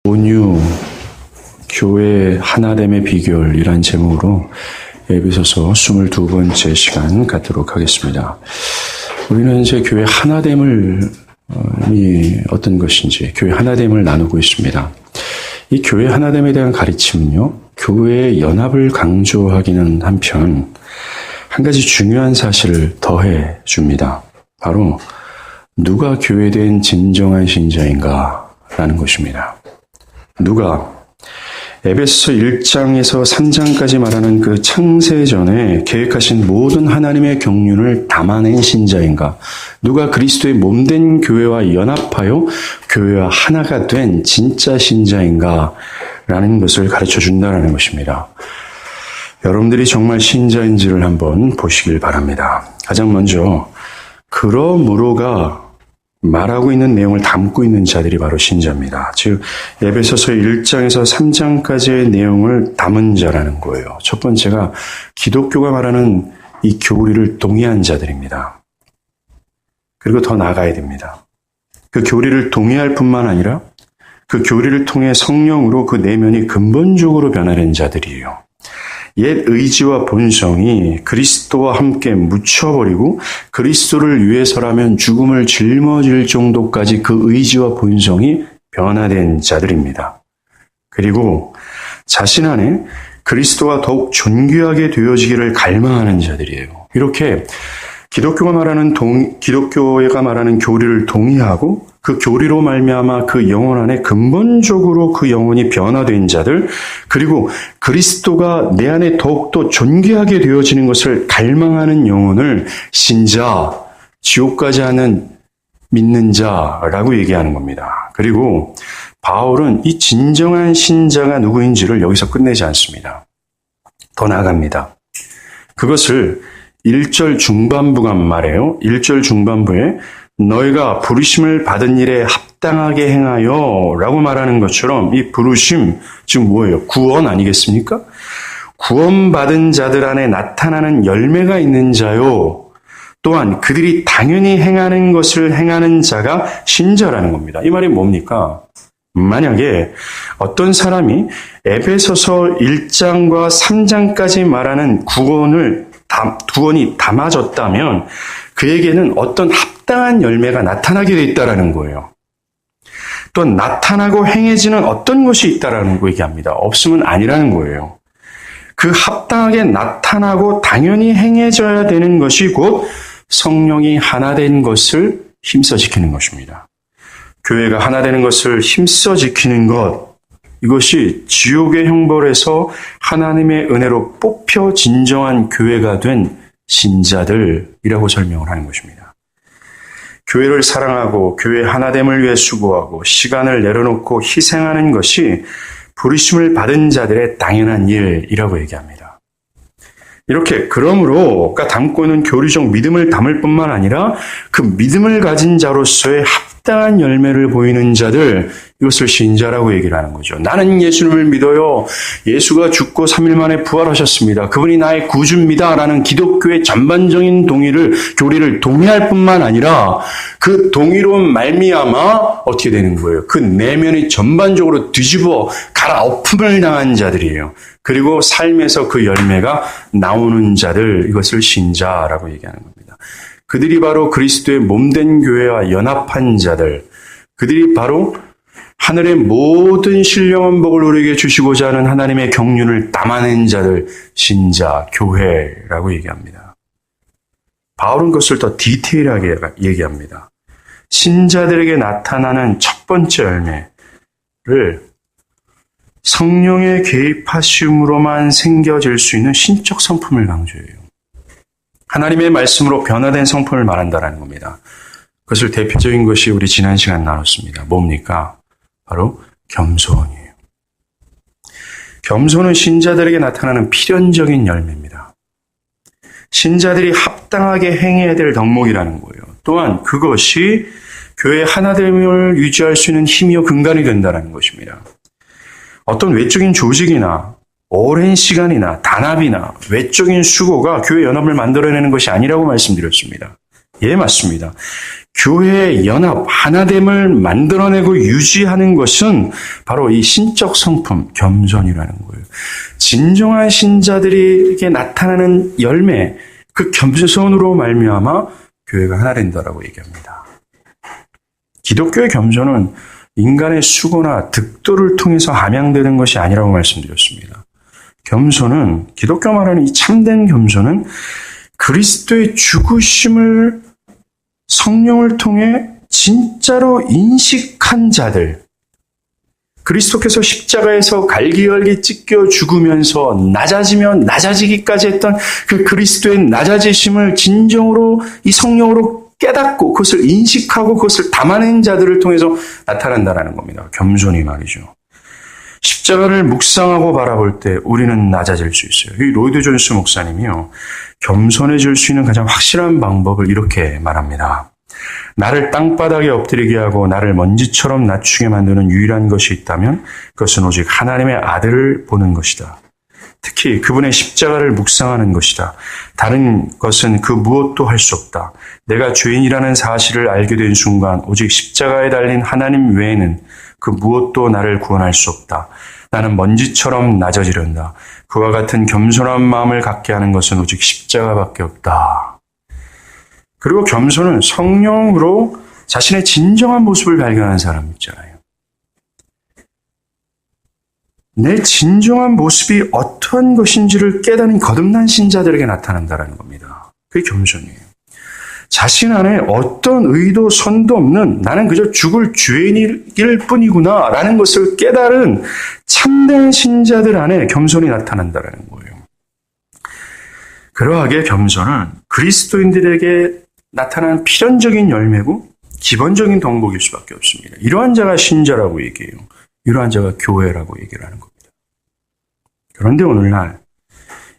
온유 교회 하나됨의 비결이란 제목으로 에베소서 22번째 시간 갖도록 하겠습니다. 우리는 이제 교회 하나됨이 어떤 것인지, 교회 하나됨을 나누고 있습니다. 이 교회 하나됨에 대한 가르침은요, 교회의 연합을 강조하기는 한편 한 가지 중요한 사실을 더해 줍니다. 바로 누가 교회된 진정한 신자인가 라는 것입니다. 누가 에베소서 1장에서 3장까지 말하는 그 창세전에 계획하신 모든 하나님의 경륜을 담아낸 신자인가? 누가 그리스도의 몸된 교회와 연합하여 교회와 하나가 된 진짜 신자인가? 라는 것을 가르쳐 준다는 것입니다. 여러분들이 정말 신자인지를 한번 보시길 바랍니다. 가장 먼저 그러므로가 말하고 있는 내용을 담고 있는 자들이 바로 신자입니다. 즉 에베소서 1장에서 3장까지의 내용을 담은 자라는 거예요. 첫 번째가 기독교가 말하는 이 교리를 동의한 자들입니다. 그리고 더 나아가야 됩니다. 그 교리를 동의할 뿐만 아니라 그 교리를 통해 성령으로 그 내면이 근본적으로 변화된 자들이에요. 옛 의지와 본성이 그리스도와 함께 묻혀버리고 그리스도를 위해서라면 죽음을 짊어질 정도까지 그 의지와 본성이 변화된 자들입니다. 그리고 자신 안에 그리스도와 더욱 존귀하게 되어지기를 갈망하는 자들이에요. 이렇게 기독교가 말하는 교리를 동의하고 그 교리로 말미암아 그 영혼 안에 근본적으로 그 영혼이 변화된 자들, 그리고 그리스도가 내 안에 더욱더 존귀하게 되어지는 것을 갈망하는 영혼을 신자, 지옥 가지 않는 믿는 자라고 얘기하는 겁니다. 그리고 바울은 이 진정한 신자가 누구인지를 여기서 끝내지 않습니다. 더 나아갑니다. 그것을 1절 중반부가 말해요. 1절 중반부에 너희가 부르심을 받은 일에 합당하게 행하여 라고 말하는 것처럼 이 부르심, 즉 뭐예요? 구원 아니겠습니까? 구원받은 자들 안에 나타나는 열매가 있는 자요. 또한 그들이 당연히 행하는 것을 행하는 자가 신자라는 겁니다. 이 말이 뭡니까? 만약에 어떤 사람이 에베소서 1장과 3장까지 말하는 구원이 담아졌다면 그에게는 어떤 합당한 열매가 나타나게 돼 있다는 거예요. 또 나타나고 행해지는 어떤 것이 있다는 거 얘기합니다. 없으면 아니라는 거예요. 그 합당하게 나타나고 당연히 행해져야 되는 것이 곧 성령이 하나 된 것을 힘써 지키는 것입니다. 교회가 하나 되는 것을 힘써 지키는 것, 이것이 지옥의 형벌에서 하나님의 은혜로 뽑혀 진정한 교회가 된 신자들이라고 설명을 하는 것입니다. 교회를 사랑하고 교회 하나됨을 위해 수고하고 시간을 내려놓고 희생하는 것이 부르심을 받은 자들의 당연한 일이라고 얘기합니다. 이렇게 그러므로가 담고 있는 교리적 믿음을 담을 뿐만 아니라 그 믿음을 가진 자로서의 합당한 열매를 보이는 자들, 이것을 신자라고 얘기를 하는 거죠. 나는 예수님을 믿어요. 예수가 죽고 3일 만에 부활하셨습니다. 그분이 나의 구주입니다. 라는 기독교의 전반적인 교리를 동의할 뿐만 아니라 그 동의로 말미암아 어떻게 되는 거예요? 그 내면이 전반적으로 뒤집어 갈아엎음을 당한 자들이에요. 그리고 삶에서 그 열매가 나오는 자들, 이것을 신자라고 얘기하는 겁니다. 그들이 바로 그리스도의 몸된 교회와 연합한 자들, 그들이 바로 하늘의 모든 신령한 복을 우리에게 주시고자 하는 하나님의 경륜을 담아낸 자들, 신자, 교회라고 얘기합니다. 바울은 그것을 더 디테일하게 얘기합니다. 신자들에게 나타나는 첫 번째 열매를 성령의 개입하심으로만 생겨질 수 있는 신적 성품을 강조해요. 하나님의 말씀으로 변화된 성품을 말한다는 겁니다. 그것을 대표적인 것이 우리 지난 시간 나눴습니다. 뭡니까? 바로 겸손이에요. 겸손은 신자들에게 나타나는 필연적인 열매입니다. 신자들이 합당하게 행해야 될 덕목이라는 거예요. 또한 그것이 교회 하나됨을 유지할 수 있는 힘이요 근간이 된다는 것입니다. 어떤 외적인 조직이나 오랜 시간이나 단합이나 외적인 수고가 교회 연합을 만들어내는 것이 아니라고 말씀드렸습니다. 예, 맞습니다. 교회의 연합, 하나됨을 만들어내고 유지하는 것은 바로 이 신적 성품, 겸손이라는 거예요. 진정한 신자들에게 나타나는 열매, 그 겸손으로 말미암아 교회가 하나 된다라고 얘기합니다. 기독교의 겸손은 인간의 수고나 득도를 통해서 함양되는 것이 아니라고 말씀드렸습니다. 겸손은, 기독교 말하는 이 참된 겸손은 그리스도의 죽으심을 성령을 통해 진짜로 인식한 자들, 그리스도께서 십자가에서 갈기갈기 찢겨 죽으면서 낮아지면 낮아지기까지 했던 그 그리스도의 낮아지심을 진정으로 이 성령으로 깨닫고 그것을 인식하고 그것을 담아낸 자들을 통해서 나타난다는 겁니다. 겸손이 말이죠. 십자가를 묵상하고 바라볼 때 우리는 낮아질 수 있어요. 이 로이드 존스 목사님이요, 겸손해질 수 있는 가장 확실한 방법을 이렇게 말합니다. 나를 땅바닥에 엎드리게 하고 나를 먼지처럼 낮추게 만드는 유일한 것이 있다면 그것은 오직 하나님의 아들을 보는 것이다. 특히 그분의 십자가를 묵상하는 것이다. 다른 것은 그 무엇도 할 수 없다. 내가 죄인이라는 사실을 알게 된 순간 오직 십자가에 달린 하나님 외에는 그 무엇도 나를 구원할 수 없다. 나는 먼지처럼 낮아지련다. 그와 같은 겸손한 마음을 갖게 하는 것은 오직 십자가밖에 없다. 그리고 겸손은 성령으로 자신의 진정한 모습을 발견하는 사람 있잖아요. 내 진정한 모습이 어떠한 것인지를 깨닫는 거듭난 신자들에게 나타난다는 겁니다. 그게 겸손이에요. 자신 안에 어떤 의도, 선도 없는 나는 그저 죽을 죄인일 뿐이구나 라는 것을 깨달은 참된 신자들 안에 겸손이 나타난다는 거예요. 그러하게 겸손은 그리스도인들에게 나타나는 필연적인 열매고 기본적인 덕목일 수밖에 없습니다. 이러한 자가 신자라고 얘기해요. 이러한 자가 교회라고 얘기를 하는 겁니다. 그런데 오늘날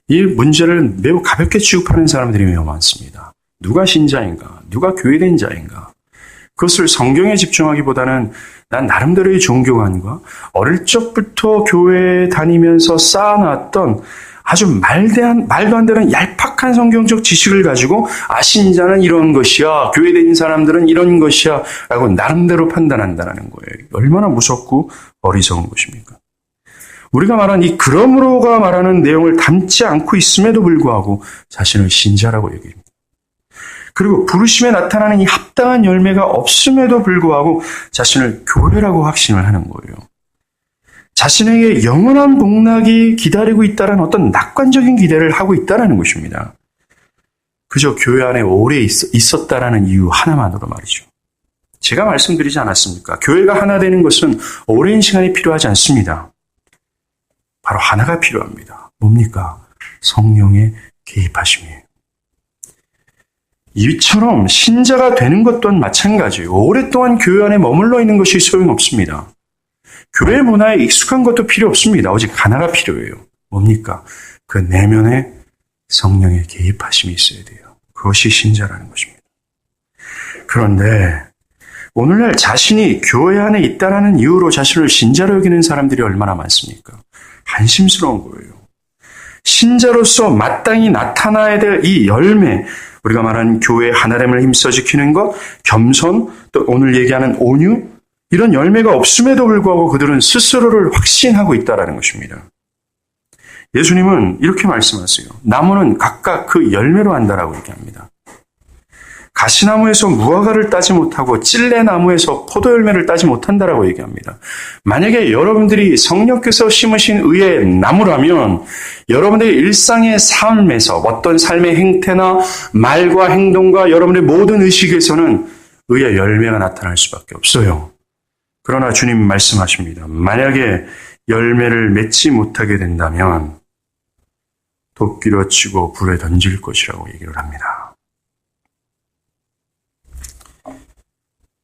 이 문제를 매우 가볍게 취급하는 사람들이 매우 많습니다. 누가 신자인가? 누가 교회된 자인가? 그것을 성경에 집중하기보다는 난 나름대로의 종교관과 어릴 적부터 교회에 다니면서 쌓아놨던 아주 말도 안 되는 얄팍한 성경적 지식을 가지고 신자는 이런 것이야, 교회된 사람들은 이런 것이야 라고 나름대로 판단한다는 거예요. 얼마나 무섭고 어리석은 것입니까? 우리가 말한 이 그러므로가 말하는 내용을 담지 않고 있음에도 불구하고 자신을 신자라고 얘기합니다. 그리고 부르심에 나타나는 이 합당한 열매가 없음에도 불구하고 자신을 교회라고 확신을 하는 거예요. 자신에게 영원한 복락이 기다리고 있다는 어떤 낙관적인 기대를 하고 있다는 것입니다. 그저 교회 안에 오래 있었다라는 이유 하나만으로 말이죠. 제가 말씀드리지 않았습니까? 교회가 하나 되는 것은 오랜 시간이 필요하지 않습니다. 바로 하나가 필요합니다. 뭡니까? 성령의 개입하심이에요. 이처럼 신자가 되는 것 또한 마찬가지예요. 오랫동안 교회 안에 머물러 있는 것이 소용없습니다. 교회 문화에 익숙한 것도 필요 없습니다. 오직 하나가 필요해요. 뭡니까? 그 내면에 성령의 개입하심이 있어야 돼요. 그것이 신자라는 것입니다. 그런데 오늘날 자신이 교회 안에 있다는 이유로 자신을 신자로 여기는 사람들이 얼마나 많습니까? 한심스러운 거예요. 신자로서 마땅히 나타나야 될 이 열매, 우리가 말하는 교회의 하나됨을 힘써 지키는 것, 겸손, 또 오늘 얘기하는 온유, 이런 열매가 없음에도 불구하고 그들은 스스로를 확신하고 있다는 것입니다. 예수님은 이렇게 말씀하세요. 나무는 각각 그 열매로 한다라고 얘기합니다. 가시나무에서 무화과를 따지 못하고 찔레나무에서 포도열매를 따지 못한다라고 얘기합니다. 만약에 여러분들이 성령께서 심으신 의의 나무라면 여러분들의 일상의 삶에서 어떤 삶의 행태나 말과 행동과 여러분의 모든 의식에서는 의의 열매가 나타날 수밖에 없어요. 그러나 주님 말씀하십니다. 만약에 열매를 맺지 못하게 된다면 도끼로 치고 불에 던질 것이라고 얘기를 합니다.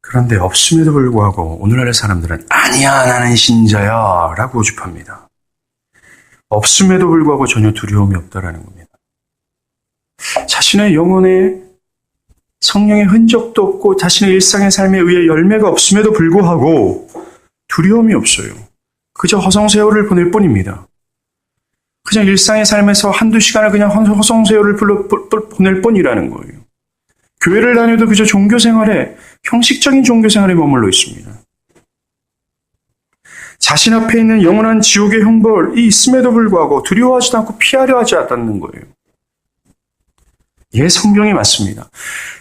그런데 없음에도 불구하고 오늘날의 사람들은 아니야 나는 신자야 라고 고집합니다. 없음에도 불구하고 전혀 두려움이 없다라는 겁니다. 자신의 영혼에 성령의 흔적도 없고 자신의 일상의 삶에 의해 열매가 없음에도 불구하고 두려움이 없어요. 그저 허송세월을 보낼 뿐입니다. 그냥 일상의 삶에서 한두 시간을 그냥 허송세월을 보낼 뿐이라는 거예요. 교회를 다녀도 그저 종교생활에, 형식적인 종교생활에 머물러 있습니다. 자신 앞에 있는 영원한 지옥의 형벌이 있음에도 불구하고 두려워하지도 않고 피하려 하지 않는 거예요. 예, 성경이 맞습니다.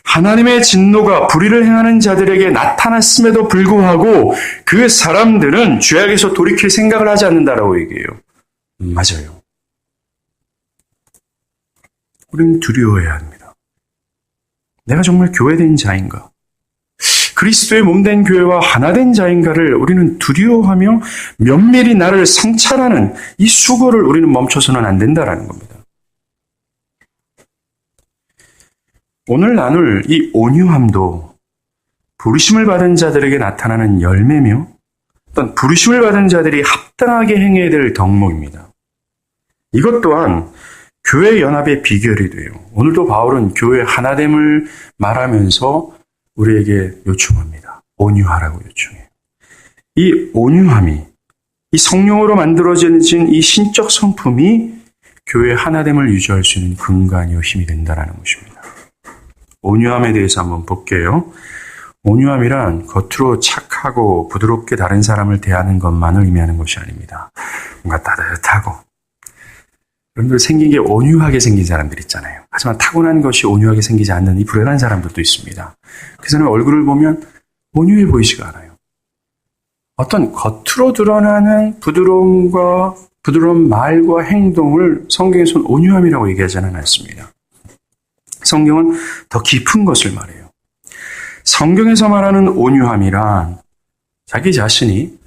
하나님의 진노가 불의를 행하는 자들에게 나타났음에도 불구하고 그 사람들은 죄악에서 돌이킬 생각을 하지 않는다라고 얘기해요. 맞아요. 우리는 두려워해야 합니다. 내가 정말 교회된 자인가? 그리스도의 몸된 교회와 하나된 자인가를 우리는 두려워하며 면밀히 나를 성찰하는 이 수고를 우리는 멈춰서는 안 된다라는 겁니다. 오늘 나눌 이 온유함도 부르심을 받은 자들에게 나타나는 열매며 어떤 부르심을 받은 자들이 합당하게 행해야 될 덕목입니다. 이것 또한 교회 연합의 비결이 돼요. 오늘도 바울은 교회 하나됨을 말하면서 우리에게 요청합니다. 온유하라고 요청해요. 이 온유함이, 이 성령으로 만들어진 이 신적 성품이 교회 하나됨을 유지할 수 있는 근간이요 힘이 된다는 것입니다. 온유함에 대해서 한번 볼게요. 온유함이란 겉으로 착하고 부드럽게 다른 사람을 대하는 것만을 의미하는 것이 아닙니다. 뭔가 따뜻하고, 여러분들 생긴 게 온유하게 생긴 사람들 있잖아요. 하지만 타고난 것이 온유하게 생기지 않는 이 불행한 사람들도 있습니다. 그 사람의 얼굴을 보면 온유해 보이지가 않아요. 어떤 겉으로 드러나는 부드러운 말과 행동을 성경에서는 온유함이라고 얘기하지는 않습니다. 성경은 더 깊은 것을 말해요. 성경에서 말하는 온유함이란 자기 자신이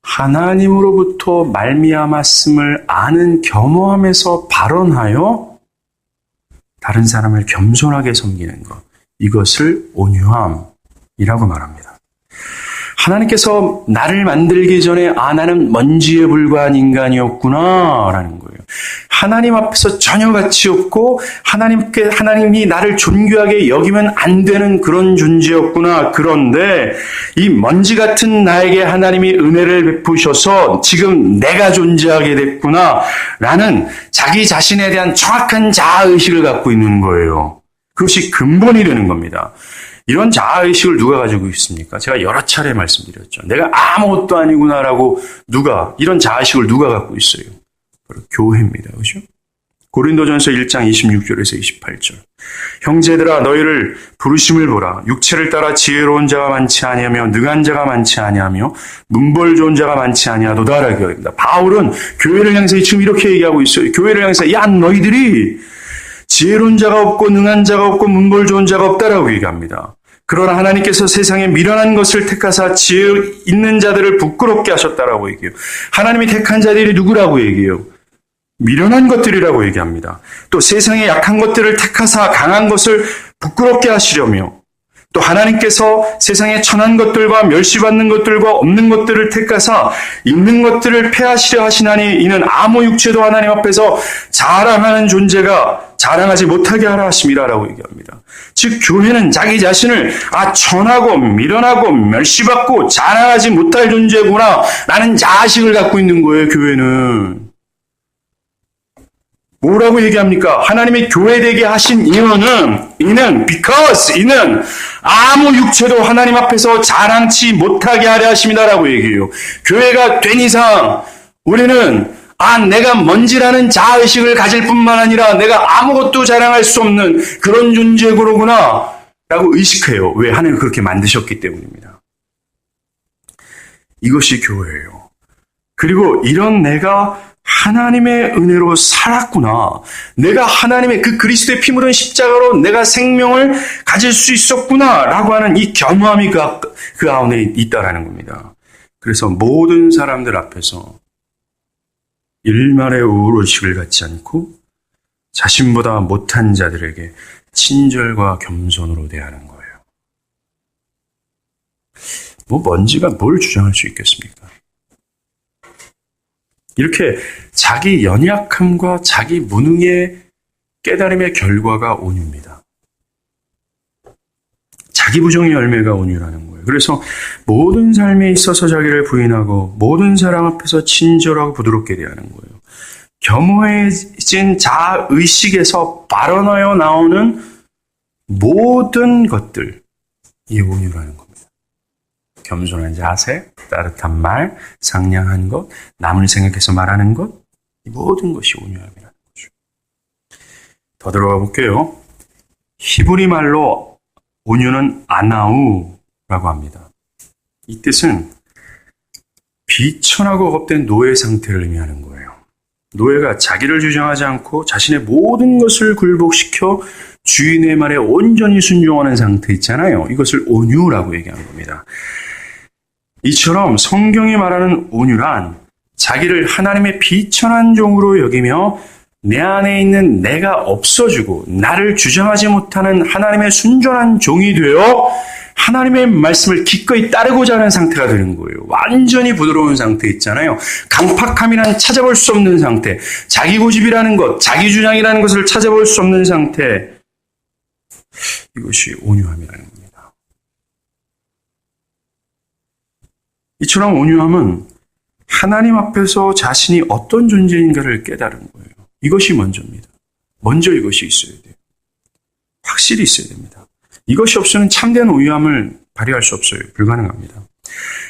하나님으로부터 말미암았음을 아는 겸허함에서 발언하여 다른 사람을 겸손하게 섬기는 것, 이것을 온유함이라고 말합니다. 하나님께서 나를 만들기 전에 나는 먼지에 불과한 인간이었구나 라는 거예요. 하나님 앞에서 전혀 가치 없고 하나님이 나를 존귀하게 여기면 안 되는 그런 존재였구나. 그런데 이 먼지 같은 나에게 하나님이 은혜를 베푸셔서 지금 내가 존재하게 됐구나 라는 자기 자신에 대한 정확한 자아의식을 갖고 있는 거예요. 그것이 근본이 되는 겁니다. 이런 자아의식을 누가 가지고 있습니까? 제가 여러 차례 말씀드렸죠. 내가 아무것도 아니구나라고 이런 자아의식을 누가 갖고 있어요? 바로 교회입니다. 그렇죠? 고린도전서 1장 26절에서 28절. 형제들아 너희를 부르심을 보라. 육체를 따라 지혜로운 자가 많지 아니하며 능한 자가 많지 아니하며 문벌 좋은 자가 많지 아니하도다라고 합니다. 바울은 교회를 향해서 지금 이렇게 얘기하고 있어요. 교회를 향해서 야 너희들이 지혜로운 자가 없고 능한 자가 없고 문벌 좋은 자가 없다라고 얘기합니다. 그러나 하나님께서 세상에 미련한 것을 택하사 지혜 있는 자들을 부끄럽게 하셨다라고 얘기해요. 하나님이 택한 자들이 누구라고 얘기해요? 미련한 것들이라고 얘기합니다. 또 세상에 약한 것들을 택하사 강한 것을 부끄럽게 하시려며 또 하나님께서 세상에 천한 것들과 멸시받는 것들과 없는 것들을 택하사 있는 것들을 패하시려 하시나니 이는 아무 육체도 하나님 앞에서 자랑하는 존재가 자랑하지 못하게 하라 하심이라라고 얘기합니다. 즉 교회는 자기 자신을 천하고 미련하고 멸시받고 자랑하지 못할 존재구나 라는 자아식을 갖고 있는 거예요. 교회는. 뭐라고 얘기합니까? 하나님의 교회되게 하신 이는 아무 육체도 하나님 앞에서 자랑치 못하게 하려 하십니다라고 얘기해요. 교회가 된 이상 우리는 내가 먼지라는 자아의식을 가질 뿐만 아니라 내가 아무것도 자랑할 수 없는 그런 존재구나 라고 의식해요. 왜? 하나님이 그렇게 만드셨기 때문입니다. 이것이 교회예요. 그리고 이런 내가 하나님의 은혜로 살았구나. 내가 하나님의 그 그리스도의 피 묻은 십자가로 내가 생명을 가질 수 있었구나 라고 하는 이 겸허함이 그 가운데 있다라는 겁니다. 그래서 모든 사람들 앞에서 일말의 우월의식을 갖지 않고 자신보다 못한 자들에게 친절과 겸손으로 대하는 거예요. 먼지가 뭘 주장할 수 있겠습니까? 이렇게 자기 연약함과 자기 무능의 깨달음의 결과가 온유입니다. 자기 부정의 열매가 온유라는 거예요. 그래서 모든 삶에 있어서 자기를 부인하고 모든 사람 앞에서 친절하고 부드럽게 대하는 거예요. 겸허해진 자아의식에서 발언하여 나오는 모든 것들, 이 온유라는 겁니다. 겸손한 자세, 따뜻한 말, 상냥한 것, 남을 생각해서 말하는 것, 이 모든 것이 온유함이라는 거죠. 더 들어가 볼게요. 히브리 말로 온유는 아나우라고 합니다. 이 뜻은 비천하고 억압된 노예 상태를 의미하는 거예요. 노예가 자기를 주장하지 않고 자신의 모든 것을 굴복시켜 주인의 말에 온전히 순종하는 상태 있잖아요. 이것을 온유라고 얘기하는 겁니다. 이처럼 성경이 말하는 온유란 자기를 하나님의 비천한 종으로 여기며 내 안에 있는 내가 없어지고 나를 주장하지 못하는 하나님의 순전한 종이 되어 하나님의 말씀을 기꺼이 따르고자 하는 상태가 되는 거예요. 완전히 부드러운 상태 있잖아요. 강팍함이란 찾아볼 수 없는 상태, 자기 고집이라는 것, 자기 주장이라는 것을 찾아볼 수 없는 상태, 이것이 온유함이라는 겁니다. 이처럼 온유함은 하나님 앞에서 자신이 어떤 존재인가를 깨달은 거예요. 이것이 먼저입니다. 먼저 이것이 있어야 돼요. 확실히 있어야 됩니다. 이것이 없으면 참된 온유함을 발휘할 수 없어요. 불가능합니다.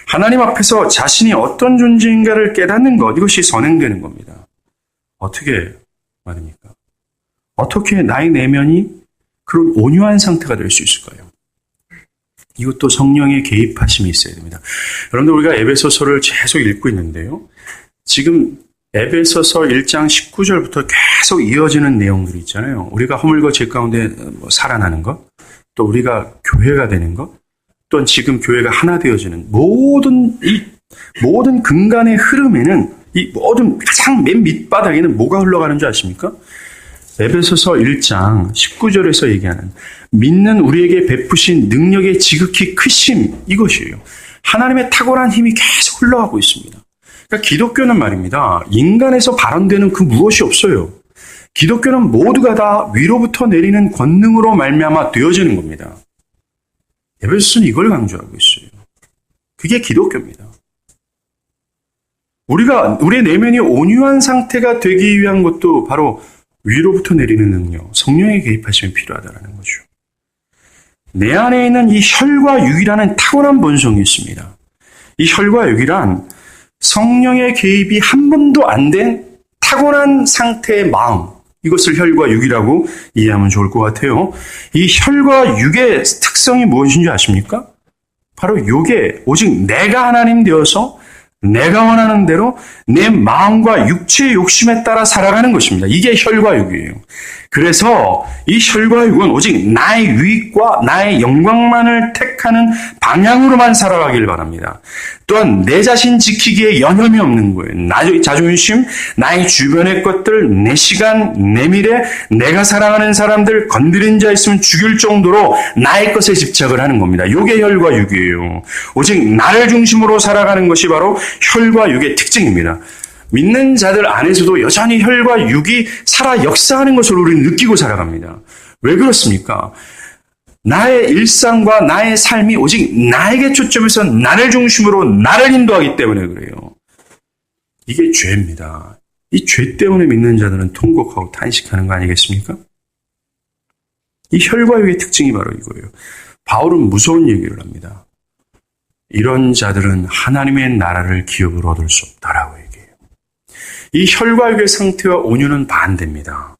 하나님 앞에서 자신이 어떤 존재인가를 깨닫는 것, 이것이 선행되는 겁니다. 어떻게 말입니까? 어떻게 나의 내면이 그런 온유한 상태가 될 수 있을까요? 이것도 성령의 개입하심이 있어야 됩니다. 여러분들, 우리가 에베소서를 계속 읽고 있는데요. 지금 에베소서 1장 19절부터 계속 이어지는 내용들이 있잖아요. 우리가 허물과 죄 가운데 살아나는 것, 또 우리가 교회가 되는 것, 또한 지금 교회가 하나 되어지는 모든 근간의 흐름에는, 이 모든 가장 맨 밑바닥에는 뭐가 흘러가는 줄 아십니까? 에베소서 1장 19절에서 얘기하는 믿는 우리에게 베푸신 능력의 지극히 크심, 이것이에요. 하나님의 탁월한 힘이 계속 흘러가고 있습니다. 그러니까 기독교는 말입니다. 인간에서 발현되는 그 무엇이 없어요. 기독교는 모두가 다 위로부터 내리는 권능으로 말미암아 되어지는 겁니다. 에베소서는 이걸 강조하고 있어요. 그게 기독교입니다. 우리의 내면이 온유한 상태가 되기 위한 것도 바로 위로부터 내리는 능력, 성령의 개입하심이 필요하다는 거죠. 내 안에 있는 이 혈과 육이라는 탁월한 본성이 있습니다. 이 혈과 육이란 성령의 개입이 한 번도 안 된 탁월한 상태의 마음, 이것을 혈과 육이라고 이해하면 좋을 것 같아요. 이 혈과 육의 특성이 무엇인지 아십니까? 바로 이게 오직 내가 하나님 되어서 내가 원하는 대로 내 마음과 육체의 욕심에 따라 살아가는 것입니다. 이게 혈과 육이에요. 그래서 이 혈과 육은 오직 나의 유익과 나의 영광만을 택하는 방향으로만 살아가길 바랍니다. 또한 내 자신 지키기에 여념이 없는 거예요. 나의 자존심, 나의 주변의 것들, 내 시간, 내 미래, 내가 사랑하는 사람들, 건드린 자 있으면 죽일 정도로 나의 것에 집착을 하는 겁니다. 이게 혈과 육이에요. 오직 나를 중심으로 살아가는 것이 바로 혈과 육의 특징입니다. 믿는 자들 안에서도 여전히 혈과 육이 살아 역사하는 것을 우리는 느끼고 살아갑니다. 왜 그렇습니까? 나의 일상과 나의 삶이 오직 나에게 초점해서 나를 중심으로 나를 인도하기 때문에 그래요. 이게 죄입니다. 이 죄 때문에 믿는 자들은 통곡하고 탄식하는 거 아니겠습니까? 이 혈과 육의 특징이 바로 이거예요. 바울은 무서운 얘기를 합니다. 이런 자들은 하나님의 나라를 기업으로 얻을 수 없다라고 얘기해요. 이 혈과 육의 상태와 온유는 반대입니다.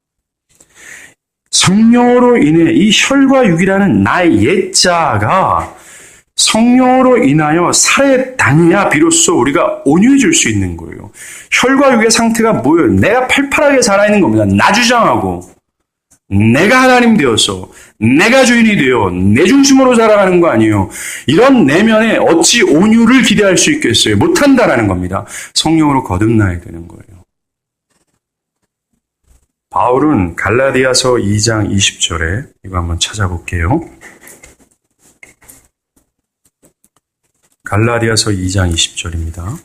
성령으로 인해 이 혈과 육이라는 나의 옛자가 성령으로 인하여 살해당해야 비로소 우리가 온유해질 수 있는 거예요. 혈과 육의 상태가 뭐예요? 내가 팔팔하게 살아있는 겁니다. 나 주장하고 내가 하나님 되어서 내가 주인이 되어 내 중심으로 살아가는 거 아니에요. 이런 내면에 어찌 온유를 기대할 수 있겠어요? 못한다라는 겁니다. 성령으로 거듭나야 되는 거예요. 바울은 갈라디아서 2장 20절에 이거 한번 찾아볼게요. 갈라디아서 2장 20절입니다.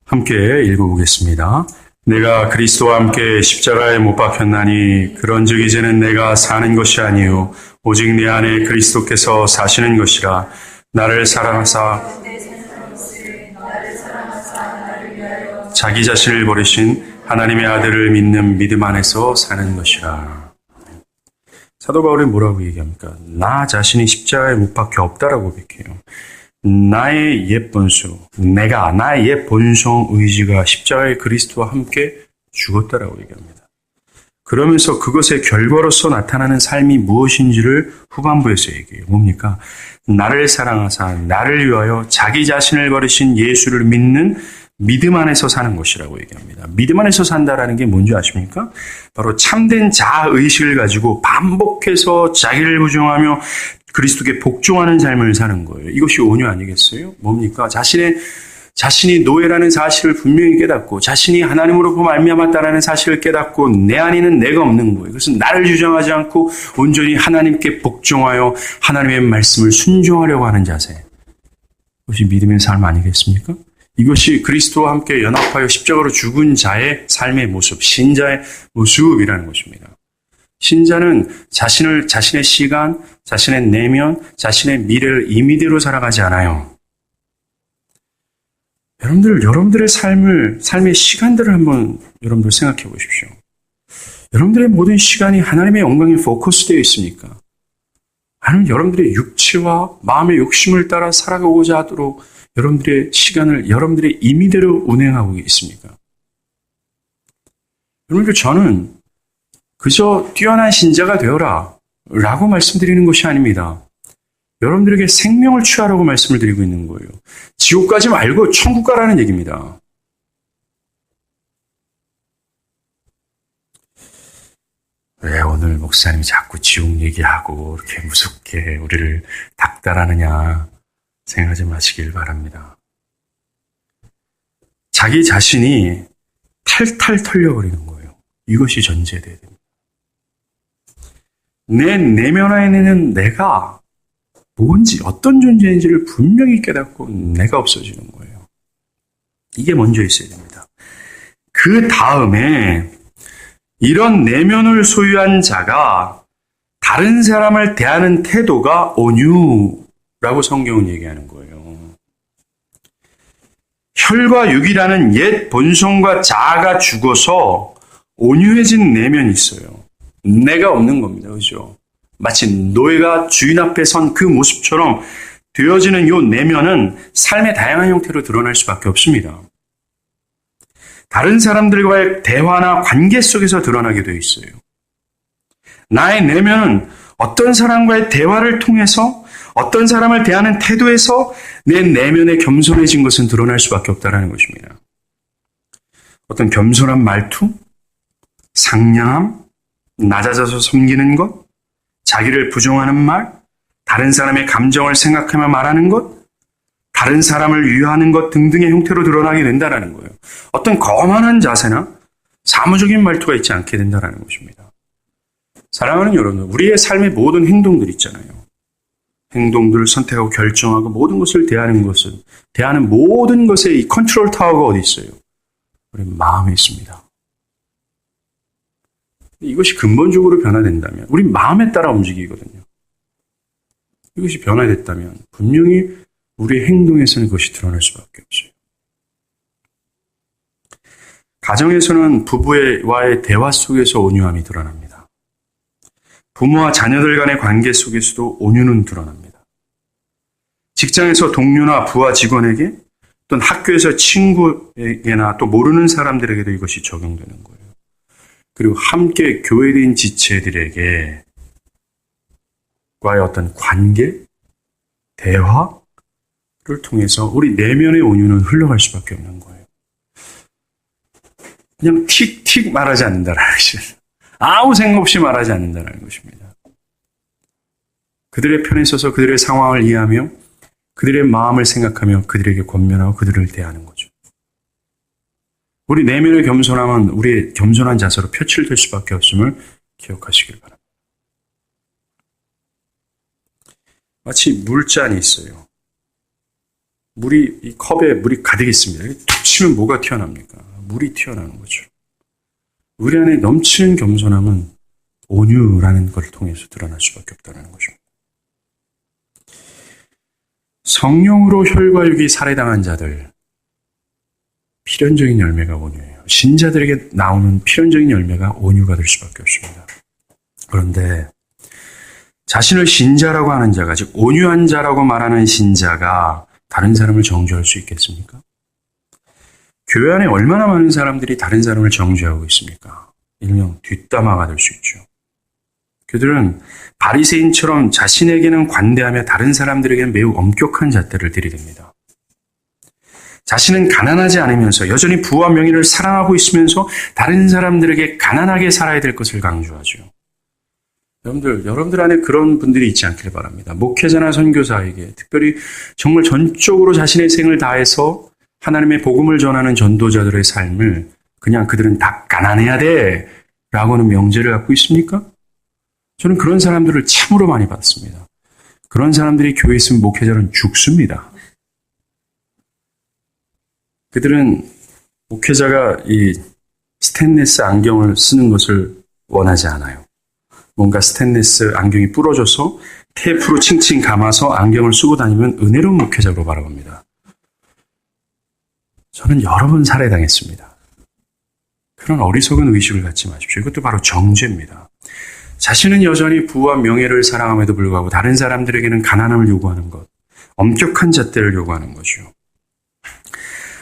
함께 읽어보겠습니다. 내가 그리스도와 함께 십자가에 못 박혔나니 그런즉 이제는 내가 사는 것이 아니요 오직 내 안에 그리스도께서 사시는 것이라. 나를 사랑하사 자기 자신을 버리신 하나님의 아들을 믿는 믿음 안에서 사는 것이라. 사도 바울이 뭐라고 얘기합니까? 나 자신이 십자가에 못 박혀 없다라고 고백해요. 나의 옛 본수, 나의 옛 본성 의지가 십자가의 그리스도와 함께 죽었다라고 얘기합니다. 그러면서 그것의 결과로서 나타나는 삶이 무엇인지를 후반부에서 얘기해요. 뭡니까? 나를 사랑하사 나를 위하여 자기 자신을 버리신 예수를 믿는 믿음 안에서 사는 것이라고 얘기합니다. 믿음 안에서 산다라는 게 뭔지 아십니까? 바로 참된 자아의식을 가지고 반복해서 자기를 부정하며 그리스도께 복종하는 삶을 사는 거예요. 이것이 온유 아니겠어요? 뭡니까? 자신이 노예라는 사실을 분명히 깨닫고 자신이 하나님으로부터 말미암았다라는 사실을 깨닫고 내 안에는 내가 없는 거예요. 그것은 나를 주장하지 않고 온전히 하나님께 복종하여 하나님의 말씀을 순종하려고 하는 자세. 그것이 믿음의 삶 아니겠습니까? 이것이 그리스도와 함께 연합하여 십자가로 죽은 자의 삶의 모습, 신자의 모습이라는 것입니다. 신자는 자신의 시간, 자신의 내면, 자신의 미래를 임의대로 살아가지 않아요. 여러분들의 삶의 시간들을 한번 여러분들 생각해 보십시오. 여러분들의 모든 시간이 하나님의 영광에 포커스되어 있습니까? 아니면 여러분들의 육체와 마음의 욕심을 따라 살아가고자 하도록 여러분들의 시간을 여러분들의 임의대로 운행하고 있습니까? 여러분들, 저는 그저 뛰어난 신자가 되어라 라고 말씀드리는 것이 아닙니다. 여러분들에게 생명을 취하라고 말씀을 드리고 있는 거예요. 지옥 가지 말고 천국 가라는 얘기입니다. 왜 오늘 목사님이 자꾸 지옥 얘기하고 이렇게 무섭게 우리를 닥달하느냐 생각하지 마시길 바랍니다. 자기 자신이 탈탈 털려버리는 거예요. 이것이 전제돼야 됩니다. 내 내면 안에는 내가 뭔지 어떤 존재인지를 분명히 깨닫고 내가 없어지는 거예요. 이게 먼저 있어야 됩니다. 그 다음에 이런 내면을 소유한 자가 다른 사람을 대하는 태도가 온유라고 성경은 얘기하는 거예요. 혈과 육이라는 옛 본성과 자아가 죽어서 온유해진 내면이 있어요. 내가 없는 겁니다. 그죠? 마치 노예가 주인 앞에 선 그 모습처럼 되어지는 이 내면은 삶의 다양한 형태로 드러날 수밖에 없습니다. 다른 사람들과의 대화나 관계 속에서 드러나게 되어 있어요. 나의 내면은 어떤 사람과의 대화를 통해서 어떤 사람을 대하는 태도에서 내 내면에 겸손해진 것은 드러날 수밖에 없다는 것입니다. 어떤 겸손한 말투, 상냥함, 낮아져서 섬기는 것, 자기를 부정하는 말, 다른 사람의 감정을 생각하며 말하는 것, 다른 사람을 위하는 것 등등의 형태로 드러나게 된다는 거예요. 어떤 거만한 자세나 사무적인 말투가 있지 않게 된다는 것입니다. 사랑하는 여러분, 우리의 삶의 모든 행동들 있잖아요. 행동들을 선택하고 결정하고 모든 것을 대하는 모든 것의 이 컨트롤 타워가 어디 있어요? 우리 마음에 있습니다. 이것이 근본적으로 변화된다면 우리 마음에 따라 움직이거든요. 이것이 변화됐다면 분명히 우리의 행동에서는 그것이 드러날 수밖에 없어요. 가정에서는 부부와의 대화 속에서 온유함이 드러납니다. 부모와 자녀들 간의 관계 속에서도 온유는 드러납니다. 직장에서 동료나 부하 직원에게 또는 학교에서 친구에게나 또 모르는 사람들에게도 이것이 적용되는 거예요. 그리고 함께 교회된 지체들에게 과의 어떤 관계, 대화를 통해서 우리 내면의 온유는 흘러갈 수밖에 없는 거예요. 그냥 틱틱 말하지 않는다라는 것입니다. 아무 생각 없이 말하지 않는다는 것입니다. 그들의 편에 서서 그들의 상황을 이해하며 그들의 마음을 생각하며 그들에게 권면하고 그들을 대하는 거죠. 우리 내면의 겸손함은 우리의 겸손한 자세로 표출될 수밖에 없음을 기억하시길 바랍니다. 마치 물잔이 있어요. 이 컵에 물이 가득 있습니다. 툭 치면 뭐가 튀어납니까? 물이 튀어나오는 거죠. 우리 안에 넘치는 겸손함은 온유라는 것을 통해서 드러날 수밖에 없다는 것입니다. 성령으로 혈과 육이 살해당한 자들, 필연적인 열매가 온유예요. 신자들에게 나오는 필연적인 열매가 온유가 될 수밖에 없습니다. 그런데 자신을 신자라고 하는 자가, 즉 온유한 자라고 말하는 신자가 다른 사람을 정죄할 수 있겠습니까? 교회 안에 얼마나 많은 사람들이 다른 사람을 정죄하고 있습니까? 일명 뒷담화가 될 수 있죠. 그들은 바리새인처럼 자신에게는 관대하며 다른 사람들에게는 매우 엄격한 잣대를 들이댑니다. 자신은 가난하지 않으면서 여전히 부와 명예를 사랑하고 있으면서 다른 사람들에게 가난하게 살아야 될 것을 강조하죠. 여러분들 안에 그런 분들이 있지 않기를 바랍니다. 목회자나 선교사에게 특별히 정말 전적으로 자신의 생을 다해서 하나님의 복음을 전하는 전도자들의 삶을 그냥 그들은 다 가난해야 돼 라고는 명제를 갖고 있습니까? 저는 그런 사람들을 참으로 많이 봤습니다. 그런 사람들이 교회에 있으면 목회자는 죽습니다. 그들은 목회자가 이 스테인리스 안경을 쓰는 것을 원하지 않아요. 뭔가 스테인리스 안경이 부러져서 테이프로 칭칭 감아서 안경을 쓰고 다니면 은혜로운 목회자로 바라봅니다. 저는 여러 번 살해당했습니다. 그런 어리석은 의식을 갖지 마십시오. 이것도 바로 정죄입니다. 자신은 여전히 부와 명예를 사랑함에도 불구하고 다른 사람들에게는 가난함을 요구하는 것, 엄격한 잣대를 요구하는 것이요.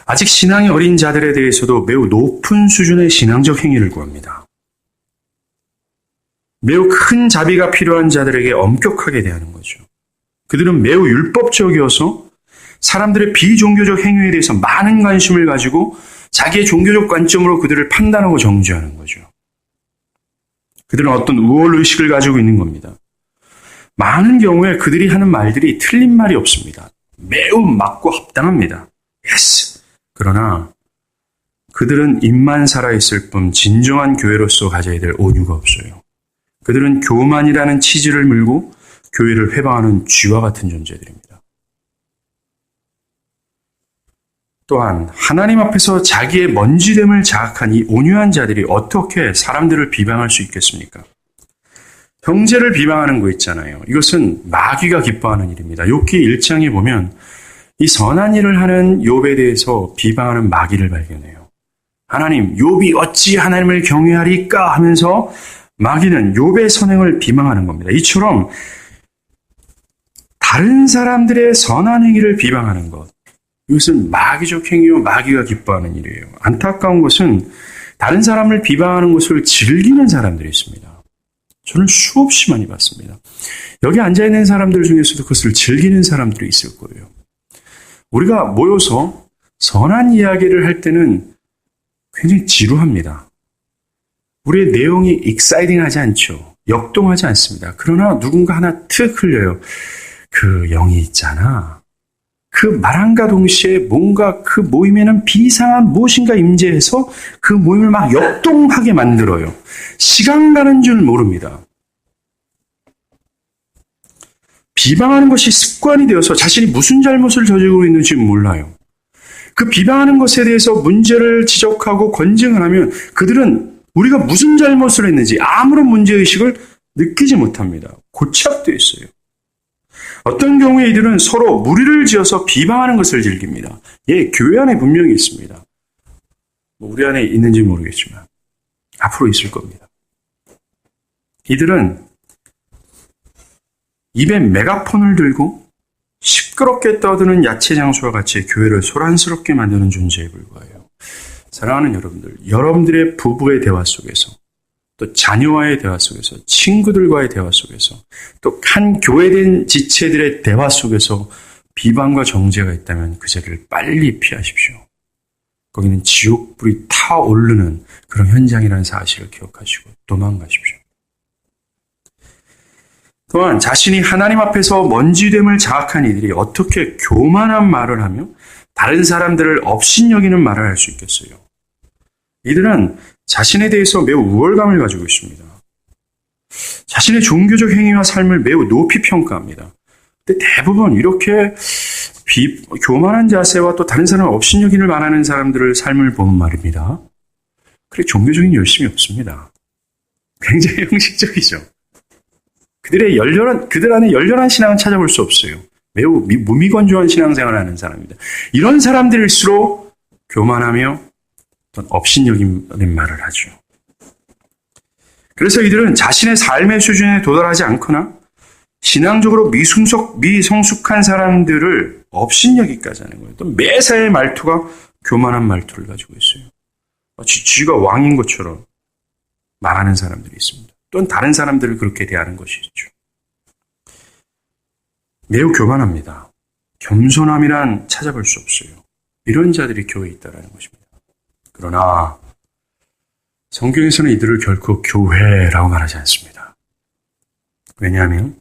아직 신앙이 어린 자들에 대해서도 매우 높은 수준의 신앙적 행위를 구합니다. 매우 큰 자비가 필요한 자들에게 엄격하게 대하는 거죠. 그들은 매우 율법적이어서 사람들의 비종교적 행위에 대해서 많은 관심을 가지고 자기의 종교적 관점으로 그들을 판단하고 정죄하는 거죠. 그들은 어떤 우월의식을 가지고 있는 겁니다. 많은 경우에 그들이 하는 말들이 틀린 말이 없습니다. 매우 맞고 합당합니다. 예스! 그러나 그들은 입만 살아있을 뿐 진정한 교회로서 가져야 될 온유가 없어요. 그들은 교만이라는 치질을 물고 교회를 회방하는 쥐와 같은 존재들입니다. 또한 하나님 앞에서 자기의 먼지됨을 자학한 이 온유한 자들이 어떻게 사람들을 비방할 수 있겠습니까? 형제를 비방하는 거 있잖아요. 이것은 마귀가 기뻐하는 일입니다. 욥기 1장에 보면 이 선한 일을 하는 욥에 대해서 비방하는 마귀를 발견해요. 하나님, 욥이 어찌 하나님을 경외하리까 하면서 마귀는 욥의 선행을 비방하는 겁니다. 이처럼 다른 사람들의 선한 행위를 비방하는 것, 이것은 마귀적 행위요, 마귀가 기뻐하는 일이에요. 안타까운 것은 다른 사람을 비방하는 것을 즐기는 사람들이 있습니다. 저는 수없이 많이 봤습니다. 여기 앉아있는 사람들 중에서도 그것을 즐기는 사람들이 있을 거예요. 우리가 모여서 선한 이야기를 할 때는 굉장히 지루합니다. 우리의 내용이 익사이딩하지 않죠. 역동하지 않습니다. 그러나 누군가 하나 툭 흘려요. 그 영이 있잖아. 그 말함과 동시에 뭔가 그 모임에는 비상한 무엇인가 임재해서 그 모임을 막 역동하게 만들어요. 시간 가는 줄 모릅니다. 비방하는 것이 습관이 되어서 자신이 무슨 잘못을 저지르고 있는지 몰라요. 그 비방하는 것에 대해서 문제를 지적하고 권증을 하면 그들은 우리가 무슨 잘못을 했는지 아무런 문제의식을 느끼지 못합니다. 고착되어 있어요. 어떤 경우에 이들은 서로 무리를 지어서 비방하는 것을 즐깁니다. 예, 교회 안에 분명히 있습니다. 우리 안에 있는지 모르겠지만 앞으로 있을 겁니다. 이들은 입에 메가폰을 들고 시끄럽게 떠드는 야채 장수와 같이 교회를 소란스럽게 만드는 존재에 불과해요. 사랑하는 여러분들, 여러분들의 부부의 대화 속에서, 또 자녀와의 대화 속에서, 친구들과의 대화 속에서, 또 한 교회된 지체들의 대화 속에서 비방과 정죄가 있다면 그 자리를 빨리 피하십시오. 거기는 지옥불이 타오르는 그런 현장이라는 사실을 기억하시고 도망가십시오. 또한 자신이 하나님 앞에서 먼지됨을 자학한 이들이 어떻게 교만한 말을 하며 다른 사람들을 업신여기는 말을 할 수 있겠어요? 이들은 자신에 대해서 매우 우월감을 가지고 있습니다. 자신의 종교적 행위와 삶을 매우 높이 평가합니다. 근데 대부분 이렇게 교만한 자세와 또 다른 사람을 업신여기를 말하는 사람들을 삶을 보면 말입니다. 그래 종교적인 열심이 없습니다. 굉장히 형식적이죠. 그들 안에 열렬한 신앙은 찾아볼 수 없어요. 매우 무미건조한 신앙생활을 하는 사람입니다. 이런 사람들일수록 교만하며 어떤 업신여긴 말을 하죠. 그래서 이들은 자신의 삶의 수준에 도달하지 않거나 신앙적으로 미성숙한 사람들을 업신여기까지 하는 거예요. 또 매사의 말투가 교만한 말투를 가지고 있어요. 마치 쥐가 왕인 것처럼 말하는 사람들이 있습니다. 또는 다른 사람들을 그렇게 대하는 것이 있죠. 매우 교만합니다. 겸손함이란 찾아볼 수 없어요. 이런 자들이 교회에 있다는 것입니다. 그러나 성경에서는 이들을 결코 교회라고 말하지 않습니다. 왜냐하면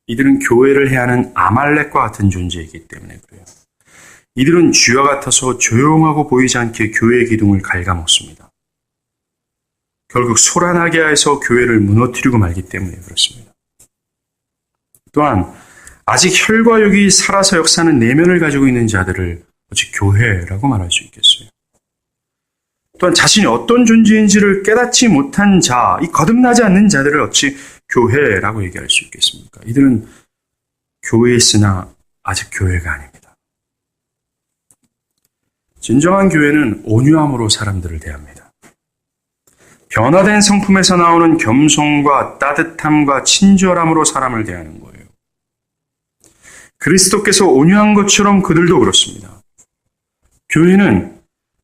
이들은 교회를 해하는 아말렉과 같은 존재이기 때문에 그래요. 이들은 쥐와 같아서 조용하고 보이지 않게 교회의 기둥을 갉아먹습니다. 결국 소란하게 해서 교회를 무너뜨리고 말기 때문에 그렇습니다. 또한 아직 혈과 육이 살아서 역사하는 내면을 가지고 있는 자들을 어찌 교회라고 말할 수 있겠어요. 또한 자신이 어떤 존재인지를 깨닫지 못한 자, 이 거듭나지 않는 자들을 어찌 교회라고 얘기할 수 있겠습니까? 이들은 교회에 있으나 아직 교회가 아닙니다. 진정한 교회는 온유함으로 사람들을 대합니다. 변화된 성품에서 나오는 겸손과 따뜻함과 친절함으로 사람을 대하는 거예요. 그리스도께서 온유한 것처럼 그들도 그렇습니다. 교회는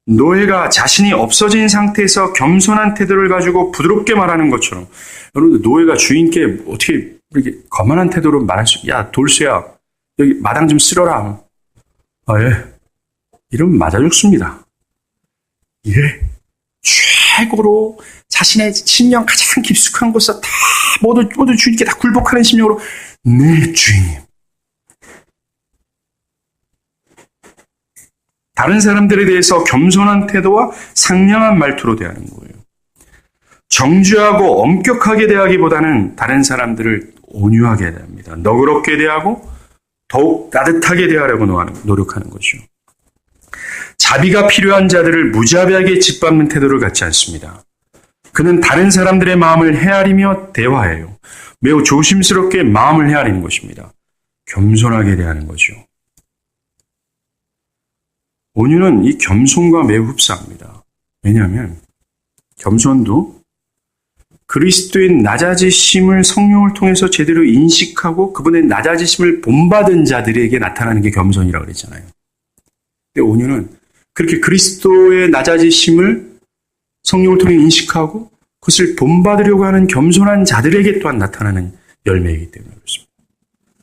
노예가 자신이 없어진 상태에서 겸손한 태도를 가지고 부드럽게 말하는 것처럼, 여러분들 노예가 주인께 어떻게 이렇게 거만한 태도로 말할 수, 야 돌쇠야 여기 마당 좀 쓸어라. 아, 예. 이러면 맞아 죽습니다. 예. 최고로 자신의 심령 가장 깊숙한 곳에서 다 모두 주인께 다 굴복하는 심령으로, 네 주인님. 다른 사람들에 대해서 겸손한 태도와 상냥한 말투로 대하는 거예요. 정죄하고 엄격하게 대하기보다는 다른 사람들을 온유하게 대합니다. 너그럽게 대하고 더욱 따뜻하게 대하려고 노력하는 것이죠. 자비가 필요한 자들을 무자비하게 짓밟는 태도를 갖지 않습니다. 그는 다른 사람들의 마음을 헤아리며 대화해요. 매우 조심스럽게 마음을 헤아리는 것입니다. 겸손하게 대하는 거죠. 온유는 이 겸손과 매우 흡사합니다. 왜냐하면 겸손도 그리스도의 낮아지심을 성령을 통해서 제대로 인식하고 그분의 낮아지심을 본받은 자들에게 나타나는 게 겸손이라고 그랬잖아요. 근데 온유는 그렇게 그리스도의 낮아지심을 성령을 통해 인식하고 그것을 본받으려고 하는 겸손한 자들에게 또한 나타나는 열매이기 때문에 그렇습니다.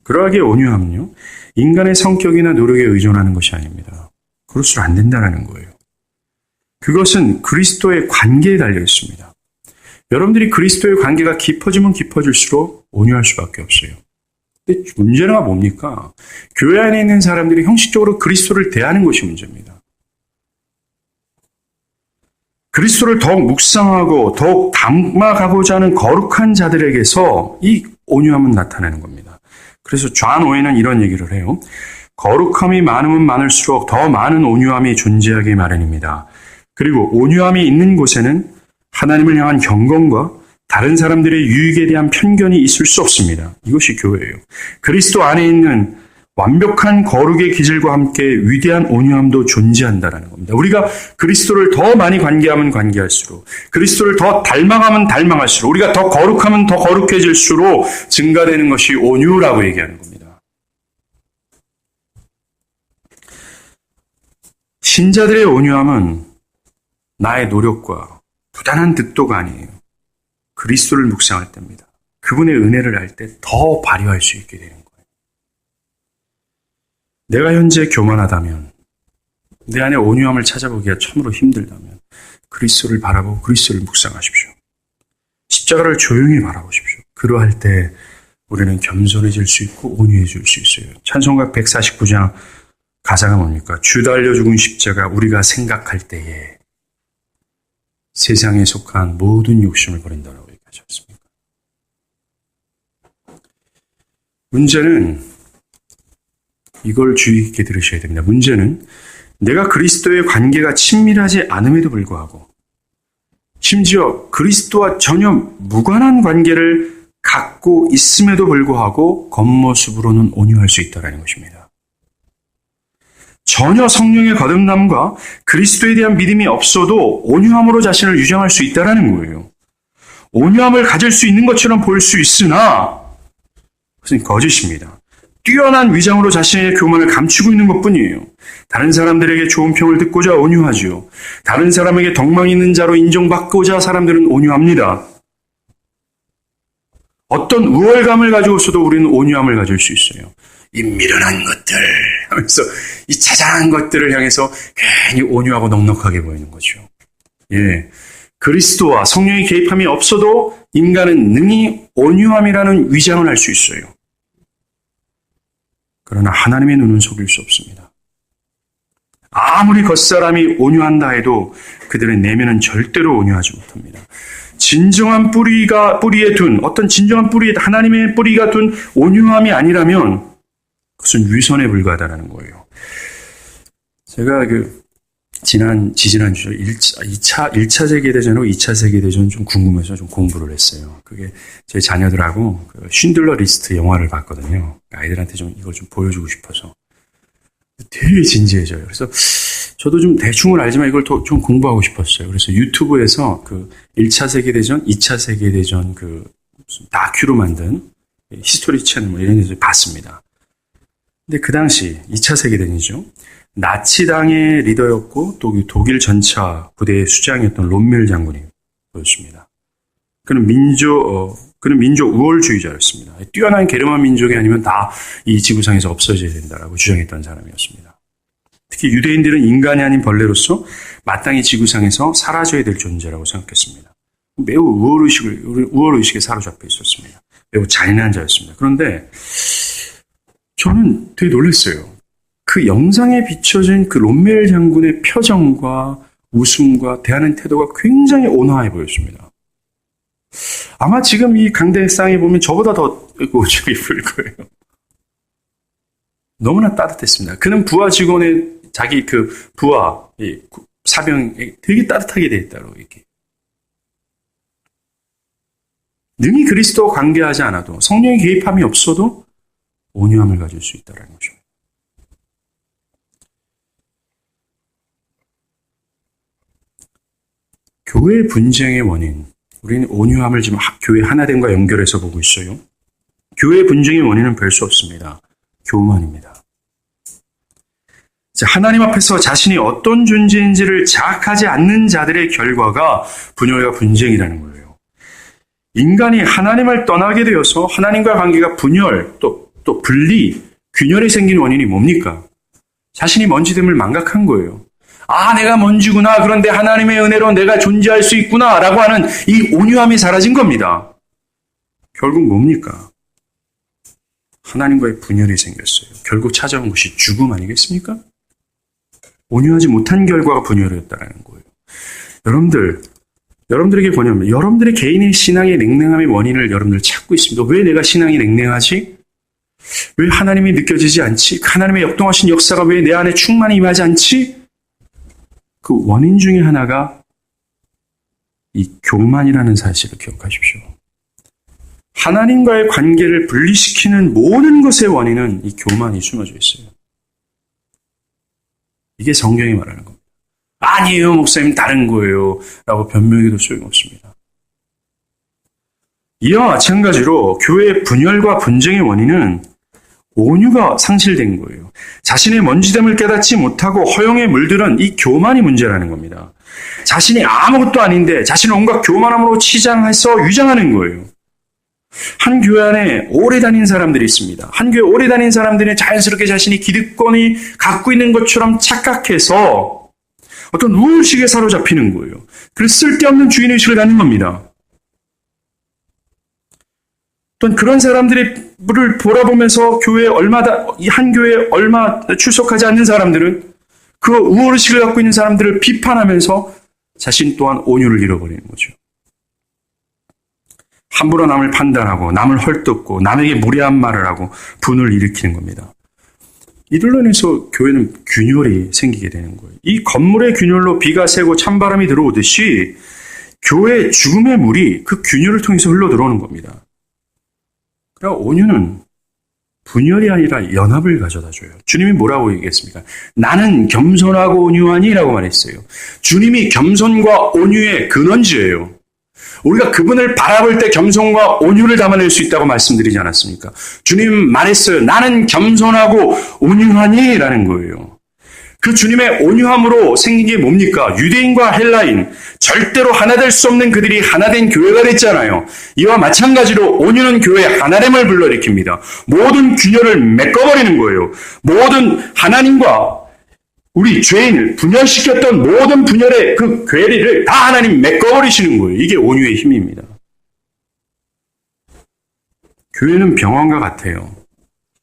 그러하기에 온유함은요, 인간의 성격이나 노력에 의존하는 것이 아닙니다. 그럴수록 안 된다는 거예요. 그것은 그리스도의 관계에 달려 있습니다. 여러분들이 그리스도의 관계가 깊어지면 깊어질수록 온유할 수밖에 없어요. 근데 문제가 뭡니까? 교회 안에 있는 사람들이 형식적으로 그리스도를 대하는 것이 문제입니다. 그리스도를 더욱 묵상하고 더욱 닮아가고자 하는 거룩한 자들에게서 이 온유함은 나타나는 겁니다. 그래서 존 오웬은 이런 얘기를 해요. 거룩함이 많으면 많을수록 더 많은 온유함이 존재하기 마련입니다. 그리고 온유함이 있는 곳에는 하나님을 향한 경건과 다른 사람들의 유익에 대한 편견이 있을 수 없습니다. 이것이 교회예요. 그리스도 안에 있는 완벽한 거룩의 기질과 함께 위대한 온유함도 존재한다는 겁니다. 우리가 그리스도를 더 많이 관계하면 관계할수록, 그리스도를 더 닮아가면 닮아갈수록, 우리가 더 거룩하면 더 거룩해질수록 증가되는 것이 온유라고 얘기하는 겁니다. 신자들의 온유함은 나의 노력과 부단한 득도가 아니에요. 그리스도를 묵상할 때입니다. 그분의 은혜를 알 때 더 발휘할 수 있게 되는 거예요. 내가 현재 교만하다면, 내 안에 온유함을 찾아보기가 참으로 힘들다면 그리스도를 바라보고 그리스도를 묵상하십시오. 십자가를 조용히 바라보십시오. 그러할 때 우리는 겸손해질 수 있고 온유해질 수 있어요. 찬송가 149장 가사가 뭡니까? 주 달려 죽은 십자가 우리가 생각할 때에 세상에 속한 모든 욕심을 버린다라고 얘기하지 않습니까? 문제는 이걸 주의 깊게 들으셔야 됩니다. 문제는 내가 그리스도의 관계가 친밀하지 않음에도 불구하고 심지어 그리스도와 전혀 무관한 관계를 갖고 있음에도 불구하고 겉모습으로는 온유할 수 있다는 것입니다. 전혀 성령의 거듭남과 그리스도에 대한 믿음이 없어도 온유함으로 자신을 유정할 수 있다는 거예요. 온유함을 가질 수 있는 것처럼 보일 수 있으나 그것은 거짓입니다. 뛰어난 위장으로 자신의 교만을 감추고 있는 것뿐이에요. 다른 사람들에게 좋은 평을 듣고자 온유하죠. 다른 사람에게 덕망 있는 자로 인정받고자 사람들은 온유합니다. 어떤 우월감을 가지고서도 우리는 온유함을 가질 수 있어요. 이 미련한 것들 하면서 이 자잘한 것들을 향해서 괜히 온유하고 넉넉하게 보이는 거죠. 예, 그리스도와 성령의 개입함이 없어도 인간은 능히 온유함이라는 위장을 할 수 있어요. 그러나 하나님의 눈은 속일 수 없습니다. 아무리 겉사람이 온유한다 해도 그들의 내면은 절대로 온유하지 못합니다. 진정한 뿌리에 둔 어떤 진정한 뿌리, 하나님의 뿌리가 둔 온유함이 아니라면 그것은 위선에 불과하다는 거예요. 제가 지지난주 1차 세계대전하고 2차 세계대전 좀 궁금해서 좀 공부를 했어요. 그게 제 자녀들하고 쉰들러 리스트 영화를 봤거든요. 아이들한테 좀 이걸 좀 보여주고 싶어서. 되게 진지해져요. 그래서 저도 좀 대충은 알지만 이걸 더 좀 공부하고 싶었어요. 그래서 유튜브에서 1차 세계대전, 2차 세계대전 무슨 다큐로 만든 히스토리 채널 이런 데서 봤습니다. 근데 그 당시 2차 세계대전이죠. 나치당의 리더였고 또 독일 전차 부대의 수장이었던 롬멜 장군이 보였습니다. 그는 민족 우월주의자였습니다. 뛰어난 게르만 민족이 아니면 다 이 지구상에서 없어져야 된다라고 주장했던 사람이었습니다. 특히 유대인들은 인간이 아닌 벌레로서 마땅히 지구상에서 사라져야 될 존재라고 생각했습니다. 매우 우월의식에 사로잡혀 있었습니다. 매우 잔인한 자였습니다. 그런데 저는 되게 놀랐어요. 그 영상에 비춰진 그 롬멜 장군의 표정과 웃음과 대하는 태도가 굉장히 온화해 보였습니다. 아마 지금 이 강대상에 보면 저보다 더 오죽이 풀 거예요. 너무나 따뜻했습니다. 그는 부하 직원의 자기 부하, 사병에 되게 따뜻하게 돼 있다고 이렇게. 능히 그리스도와 관계하지 않아도 성령의 개입함이 없어도 온유함을 가질 수 있다는 거죠. 교회 분쟁의 원인, 우리는 온유함을 지금 교회 하나됨과 연결해서 보고 있어요. 교회 분쟁의 원인은 별 수 없습니다. 교만입니다. 하나님 앞에서 자신이 어떤 존재인지를 자각하지 않는 자들의 결과가 분열과 분쟁이라는 거예요. 인간이 하나님을 떠나게 되어서 하나님과 관계가 분열, 또 분리, 균열이 생긴 원인이 뭡니까? 자신이 먼지됨을 망각한 거예요. 아, 내가 먼지구나. 그런데 하나님의 은혜로 내가 존재할 수 있구나. 라고 하는 이 온유함이 사라진 겁니다. 결국 뭡니까? 하나님과의 분열이 생겼어요. 결국 찾아온 것이 죽음 아니겠습니까? 온유하지 못한 결과가 분열이었다는 거예요. 여러분들에게 뭐냐면 여러분들의 개인의 신앙의 냉랭함의 원인을 여러분들 찾고 있습니다. 왜 내가 신앙이 냉랭하지? 왜 하나님이 느껴지지 않지? 하나님의 역동하신 역사가 왜 내 안에 충만히 임하지 않지? 그 원인 중에 하나가 이 교만이라는 사실을 기억하십시오. 하나님과의 관계를 분리시키는 모든 것의 원인은 이 교만이 숨어져 있어요. 이게 성경이 말하는 겁니다. 아니에요, 목사님 다른 거예요. 라고 변명해도 소용없습니다. 이와 마찬가지로 교회의 분열과 분쟁의 원인은 온유가 상실된 거예요. 자신의 먼지됨을 깨닫지 못하고 허영에 물들은 이 교만이 문제라는 겁니다. 자신이 아무것도 아닌데 자신을 온갖 교만함으로 치장해서 위장하는 거예요. 한 교회 안에 오래 다닌 사람들이 있습니다. 한 교회 오래 다닌 사람들은 자연스럽게 자신이 기득권이 갖고 있는 것처럼 착각해서 어떤 우울식에 사로잡히는 거예요. 그래서 쓸데없는 주인의식을 갖는 겁니다. 또한 그런 사람들을 돌아보면서 한 교회에 얼마 출석하지 않는 사람들은 그 우월의식을 갖고 있는 사람들을 비판하면서 자신 또한 온유를 잃어버리는 거죠. 함부로 남을 판단하고 남을 헐뜯고 남에게 무례한 말을 하고 분을 일으키는 겁니다. 이들로 인해서 교회는 균열이 생기게 되는 거예요. 이 건물의 균열로 비가 새고 찬바람이 들어오듯이 교회의 죽음의 물이 그 균열을 통해서 흘러 들어오는 겁니다. 그러니까 온유는 분열이 아니라 연합을 가져다 줘요. 주님이 뭐라고 얘기했습니까? 나는 겸손하고 온유하니 라고 말했어요. 주님이 겸손과 온유의 근원지예요. 우리가 그분을 바라볼 때 겸손과 온유를 담아낼 수 있다고 말씀드리지 않았습니까? 주님 말했어요. 나는 겸손하고 온유하니 라는 거예요. 그 주님의 온유함으로 생긴 게 뭡니까? 유대인과 헬라인, 절대로 하나 될 수 없는 그들이 하나 된 교회가 됐잖아요. 이와 마찬가지로 온유는 교회의 하나됨을 불러일으킵니다. 모든 균열을 메꿔버리는 거예요. 모든 하나님과 우리 죄인을 분열시켰던 모든 분열의 그 괴리를 다 하나님 메꿔버리시는 거예요. 이게 온유의 힘입니다. 교회는 병원과 같아요.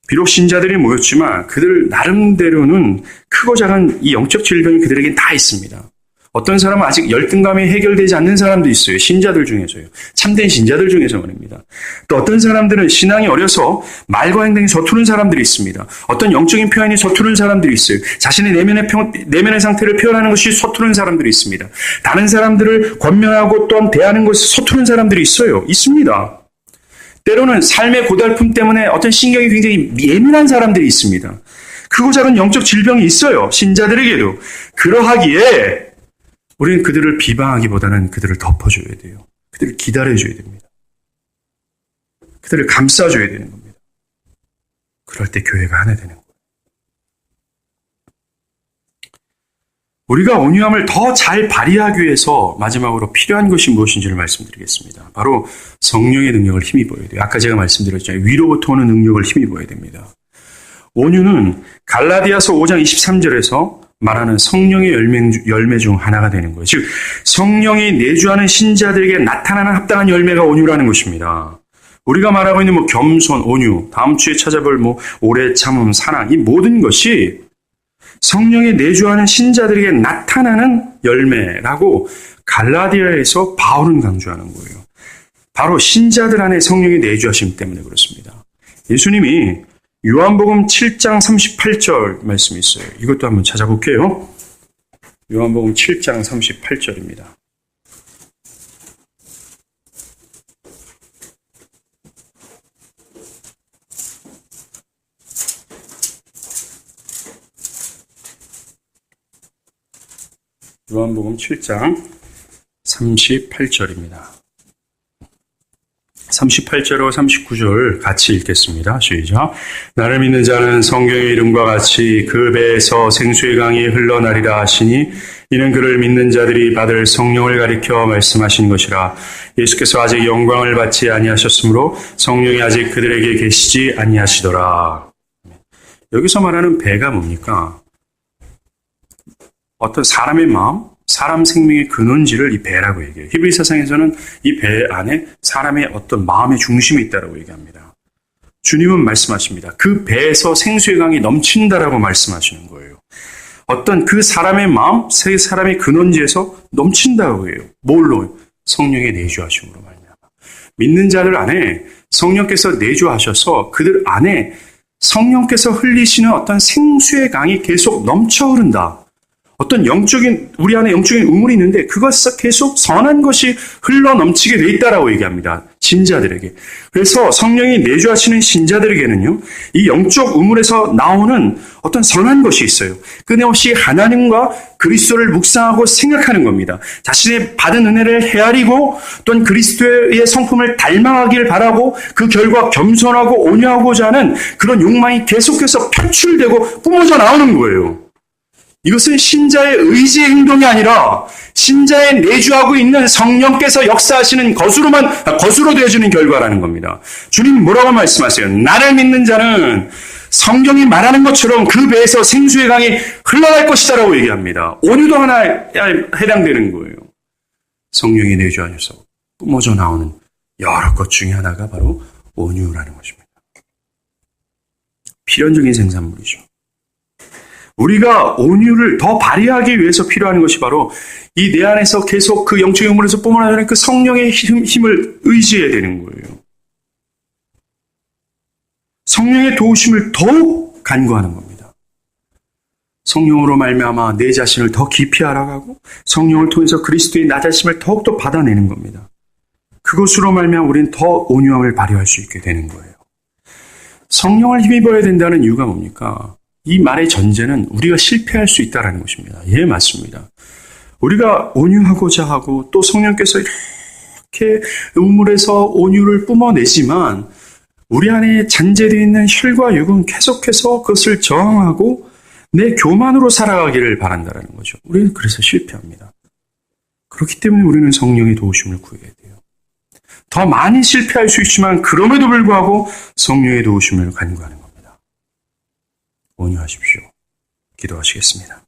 비록 신자들이 모였지만 그들 나름대로는 크고 작은 이 영적 질병이 그들에겐 다 있습니다. 어떤 사람은 아직 열등감이 해결되지 않는 사람도 있어요. 신자들 중에서요. 참된 신자들 중에서 말입니다. 또 어떤 사람들은 신앙이 어려서 말과 행동이 서투른 사람들이 있습니다. 어떤 영적인 표현이 서투른 사람들이 있어요. 자신의 내면의 상태를 표현하는 것이 서투른 사람들이 있습니다. 다른 사람들을 권면하고 또한 대하는 것이 서투른 사람들이 있어요. 있습니다. 때로는 삶의 고달픔 때문에 어떤 신경이 굉장히 예민한 사람들이 있습니다. 크고 작은 영적 질병이 있어요. 신자들에게도. 그러하기에 우리는 그들을 비방하기보다는 그들을 덮어줘야 돼요. 그들을 기다려줘야 됩니다. 그들을 감싸줘야 되는 겁니다. 그럴 때 교회가 하나 되는 거예요. 우리가 온유함을 더 잘 발휘하기 위해서 마지막으로 필요한 것이 무엇인지를 말씀드리겠습니다. 바로 성령의 능력을 힘입어야 돼요. 아까 제가 말씀드렸잖아요. 위로부터 오는 능력을 힘입어야 됩니다. 온유는 갈라디아서 5장 23절에서 말하는 성령의 열매 중 하나가 되는 거예요. 즉 성령이 내주하는 신자들에게 나타나는 합당한 열매가 온유라는 것입니다. 우리가 말하고 있는 겸손, 온유, 다음 주에 찾아볼 오래 참음, 사랑, 이 모든 것이 성령이 내주하는 신자들에게 나타나는 열매라고 갈라디아에서 바울은 강조하는 거예요. 바로 신자들 안에 성령이 내주하심 때문에 그렇습니다. 예수님이 요한복음 7장 38절 말씀이 있어요. 이것도 한번 찾아볼게요. 요한복음 7장 38절입니다. 요한복음 7장 38절입니다. 38절과 39절 같이 읽겠습니다. 시작. 나를 믿는 자는 성경의 이름과 같이 그 배에서 생수의 강이 흘러나리라 하시니 이는 그를 믿는 자들이 받을 성령을 가리켜 말씀하신 것이라. 예수께서 아직 영광을 받지 아니하셨으므로 성령이 아직 그들에게 계시지 아니하시더라. 여기서 말하는 배가 뭡니까? 어떤 사람의 마음, 사람 생명의 근원지를 이 배라고 얘기해요. 히브리 사상에서는 이 배 안에 사람의 어떤 마음의 중심이 있다고 얘기합니다. 주님은 말씀하십니다. 그 배에서 생수의 강이 넘친다라고 말씀하시는 거예요. 어떤 그 사람의 마음, 세 사람의 근원지에서 넘친다고 해요. 뭘로? 성령의 내주하심으로 말미암아. 믿는 자들 안에 성령께서 내주하셔서 그들 안에 성령께서 흘리시는 어떤 생수의 강이 계속 넘쳐 흐른다. 어떤 우리 안에 영적인 우물이 있는데 그것에서 계속 선한 것이 흘러 넘치게 돼 있다라고 얘기합니다. 신자들에게. 그래서 성령이 내주하시는 신자들에게는요, 이 영적 우물에서 나오는 어떤 선한 것이 있어요. 끊임없이 하나님과 그리스도를 묵상하고 생각하는 겁니다. 자신의 받은 은혜를 헤아리고 또한 그리스도의 성품을 닮아가기를 바라고 그 결과 겸손하고 온유하고자 하는 그런 욕망이 계속해서 표출되고 뿜어져 나오는 거예요. 이것은 신자의 의지의 행동이 아니라 신자의 내주하고 있는 성령께서 역사하시는 것으로 되어지는 결과라는 겁니다. 주님 뭐라고 말씀하세요? 나를 믿는 자는 성경이 말하는 것처럼 그 배에서 생수의 강이 흘러갈 것이다라고 얘기합니다. 온유도 하나에 해당되는 거예요. 성령이 내주하셔서 뿜어져 나오는 여러 것 중에 하나가 바로 온유라는 것입니다. 필연적인 생산물이죠. 우리가 온유를 더 발휘하기 위해서 필요한 것이 바로 이 내 안에서 계속 그 영적인 우물에서 뿜어나오는 그 성령의 힘을 의지해야 되는 거예요. 성령의 도우심을 더욱 간구하는 겁니다. 성령으로 말미암아 내 자신을 더 깊이 알아가고 성령을 통해서 그리스도의 나 자신을 더욱더 받아내는 겁니다. 그것으로 말미암아 우리는 더 온유함을 발휘할 수 있게 되는 거예요. 성령을 힘입어야 된다는 이유가 뭡니까? 이 말의 전제는 우리가 실패할 수 있다는 것입니다. 예, 맞습니다. 우리가 온유하고자 하고 또 성령께서 이렇게 우물에서 온유를 뿜어내지만 우리 안에 잔재되어 있는 혈과 육은 계속해서 그것을 저항하고 내 교만으로 살아가기를 바란다는 거죠. 우리는 그래서 실패합니다. 그렇기 때문에 우리는 성령의 도우심을 구해야 돼요. 더 많이 실패할 수 있지만 그럼에도 불구하고 성령의 도우심을 간구하는 겁니다. 온유하십시오. 기도하시겠습니다.